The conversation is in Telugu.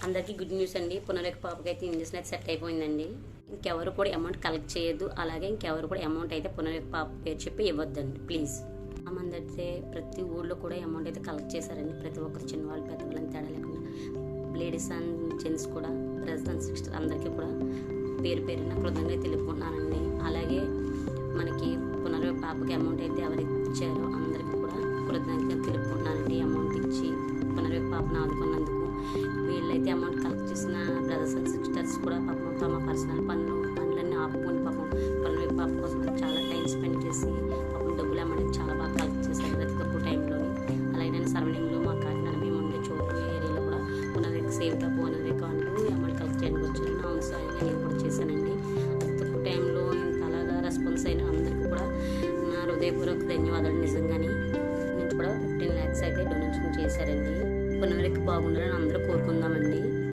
అందరికీ గుడ్ న్యూస్ అండి. పునరేక పాపకి అయితే ఇంజక్షన్ అయితే సెట్ అయిపోయిందండి. ఇంకెవరు కూడా అమౌంట్ కలెక్ట్ చేయొద్దు. అలాగే ఇంకెవరు కూడా అమౌంట్ అయితే పునరేక పాప పేరు చెప్పి ఇవ్వద్దండి ప్లీజ్. మంది అయితే ప్రతి ఊళ్ళో కూడా అమౌంట్ అయితే కలెక్ట్ చేశారండి. ప్రతి ఒక్కరు చిన్నవాళ్ళు పెద్దవాళ్ళని తేడా లేకుండా లేడీస్ అండ్ జెంట్స్ కూడా బ్రదర్స్ అండ్ సిస్టర్స్ అందరికీ కూడా పేరు పేరున కృతజ్ఞతలు తెలుపుకుంటున్నానండి. అలాగే మనకి పునరేక పాపకి అమౌంట్ అయితే ఎవరు ఇచ్చారో అందరికీ కూడా కృతజ్ఞతలు తెలుపుకుంటున్నానండి. అమౌంట్ ఇచ్చి పునరేక పాపను ఆదుకున్నందుకు. వీళ్ళైతే అమౌంట్ కలెక్ట్ చేసిన బ్రదర్స్ అండ్ సిస్టర్స్ కూడా పాపం తమ పర్సనల్ పనులన్నీ ఆపుకొని పాపం పునరేక పాప కోసం చాలా టైం స్పెండ్ చేసి పాపం డబ్బులు అమౌంట్ చాలా బాగా కలెక్ట్ చేశారు ప్రతి తక్కువ టైంలోని. అలాగే నేను సరౌండింగ్లో మా కాకినాడ మేము ఉండే చోటు ఏరియాలో కూడా పునరేక సేవ్గా పునరేక అంటూ అమౌంట్ కలెక్ట్ చేయడానికి వచ్చాను. నా అనుసారంగా నేను కూడా చేశానండి. అతి తక్కువ టైంలో ఇంత అలాగా రెస్పాన్స్ అయిన అందరికీ కూడా నా హృదయపూర్వక ధన్యవాదాలు. నిజంగానే నుంచి కూడా 15 lakhs అయితే డొనేషన్ చేశారండి. పునరేక బాగుండాలని అందరూ కోరుకుందామండి.